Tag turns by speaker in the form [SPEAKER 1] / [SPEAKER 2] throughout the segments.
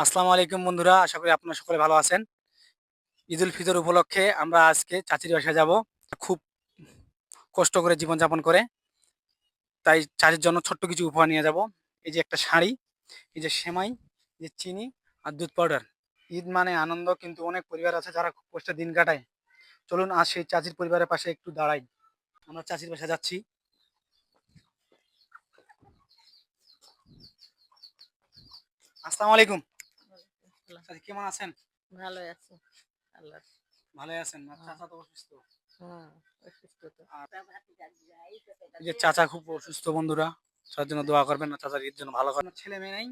[SPEAKER 1] আসসালামু আলাইকুম বন্ধুরা, আশা করি আপনারা সকলে ভালো আছেন। ঈদুল ফিতর উপলক্ষে আমরা আজকে চাচির বাসায় যাব। খুব কষ্ট করে জীবনযাপন করে, তাই চাচির জন্য ছোট্ট কিছু উপহার নিয়ে যাব। এই যে একটা শাড়ি, এই যে সেমাই, এই যে চিনি আর দুধ পাউডার। ঈদ মানে আনন্দ, কিন্তু অনেক পরিবার আছে যারা খুব কষ্টে দিন কাটায়। চলুন আজ সেই চাচির পরিবারের পাশে একটু দাঁড়াই। আমরা চাচির বাসায় যাচ্ছি। আসসালামু আলাইকুম।
[SPEAKER 2] আল্লাহ
[SPEAKER 1] চাচি কেমন আছেন?
[SPEAKER 2] ভালোই আছে। আল্লাহ
[SPEAKER 1] ভালোই আছেন? আর
[SPEAKER 2] হুম
[SPEAKER 1] চাচা তো অসুস্থ।
[SPEAKER 2] হুম অসুস্থ তো।
[SPEAKER 1] আর এই যে চাচা খুব অসুস্থ বন্ধুরা, তার জন্য দোয়া করবেন না, চাচার ঈদ জন্য ভালো করেন। ছেলে মেয়ে নাই?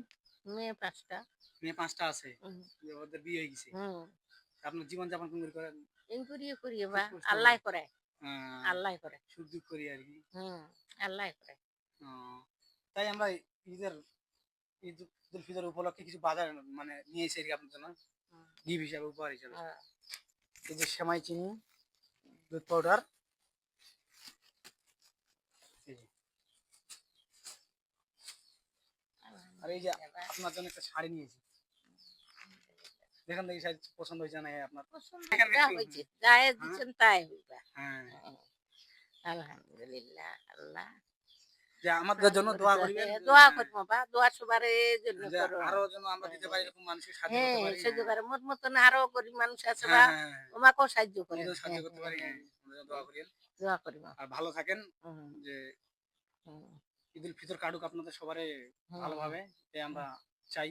[SPEAKER 2] মেয়ে ৫টা।
[SPEAKER 1] মেয়ে ৫টা আছে।
[SPEAKER 2] হুম
[SPEAKER 1] যে ওদের বিয়ে হয়ে গেছে।
[SPEAKER 2] হুম
[SPEAKER 1] আপনার জীবনযাপন কেমন করে করেন?
[SPEAKER 2] ইনকুরিয়ে করিয়ে
[SPEAKER 1] খুব
[SPEAKER 2] বা
[SPEAKER 1] কষ্ট
[SPEAKER 2] আল্লাহ
[SPEAKER 1] করে।
[SPEAKER 2] করে।
[SPEAKER 1] হ্যাঁ,
[SPEAKER 2] আল্লাহ করে।
[SPEAKER 1] সুখ দুঃখ করি আরকি।
[SPEAKER 2] হুম আল্লাহ করে।
[SPEAKER 1] ও, তাই আমরা ঈদের ঈদ উল ফিতর উপলক্ষে কিছু বাজার মানে নিয়ে এসেছি আরকি আপনার জন্য
[SPEAKER 2] হুম,
[SPEAKER 1] গিফট হিসাবে, উপহার হিসাবে।
[SPEAKER 2] হ্যাঁ,
[SPEAKER 1] এই যে সেমাই, চিনি, দুধ পাউডার। এই যে। আর এই যে
[SPEAKER 2] আলহামদুলিল্লাহ।
[SPEAKER 1] আপনার জন্য একটা শাড়ি নিয়েছি। দেখেন দেখি শাড়ি পছন্দ হয়েছে না আপনার?
[SPEAKER 2] পছন্দ
[SPEAKER 1] দেখেন
[SPEAKER 2] যা
[SPEAKER 1] একটু।
[SPEAKER 2] হয়েছে যাই
[SPEAKER 1] হ্যাঁ,
[SPEAKER 2] দিচ্ছেন তাই হইবা।
[SPEAKER 1] হ্যাঁ।
[SPEAKER 2] হুম, আলহামদুলিল্লাহ আল্লাহ
[SPEAKER 1] যে আমাদের
[SPEAKER 2] ভালো
[SPEAKER 1] জন্য
[SPEAKER 2] করে
[SPEAKER 1] দোয়া
[SPEAKER 2] দোয়া
[SPEAKER 1] করিবেন।
[SPEAKER 2] দোয়া
[SPEAKER 1] হ্যাঁ,
[SPEAKER 2] করবো বা দোয়া সবার জন্য
[SPEAKER 1] যে
[SPEAKER 2] করো।
[SPEAKER 1] আরো যেন আমরা দিতে পারি, এরকম মানুষকে সাহায্য করতে
[SPEAKER 2] হ্যাঁ
[SPEAKER 1] পারি।
[SPEAKER 2] সাহায্য
[SPEAKER 1] হ্যাঁ,
[SPEAKER 2] করে মোট মতন আরো গরিব মানুষ আছে
[SPEAKER 1] হ্যাঁ,
[SPEAKER 2] বা
[SPEAKER 1] হ্যাঁ, হ্যাঁ।
[SPEAKER 2] ওমাকেও সাহায্য করেন।
[SPEAKER 1] ওদের সাহায্য
[SPEAKER 2] হ্যাঁ
[SPEAKER 1] করতে
[SPEAKER 2] হ্যাঁ
[SPEAKER 1] পারি।
[SPEAKER 2] হ্যাঁ
[SPEAKER 1] হ্যাঁ, আমাদের দোয়া করিয়েন।
[SPEAKER 2] দোয়া করিব।
[SPEAKER 1] আর ভালো থাকেন।
[SPEAKER 2] হুম
[SPEAKER 1] যে
[SPEAKER 2] হুম
[SPEAKER 1] ঈদুল ফিতর কাটুক আপনাদের সবারই
[SPEAKER 2] হুম
[SPEAKER 1] ভালোভাবে, এ আমরা চাই।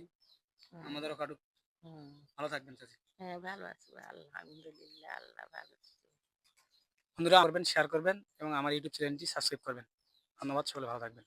[SPEAKER 2] হুম
[SPEAKER 1] আমাদেরও কাটুক।
[SPEAKER 2] হুম
[SPEAKER 1] ভালো থাকবেন চাচি।
[SPEAKER 2] হ্যাঁ ভালো আছি আলহামদুলিল্লাহ আল্লাহ ভালো আছে।
[SPEAKER 1] বন্ধুরা করবেন, শেয়ার করবেন এবং আমার ইউটিউব চ্যানেলটি সাবস্ক্রাইব করবেন। ধন্যবাদ, সকলে ভালো থাকবেন।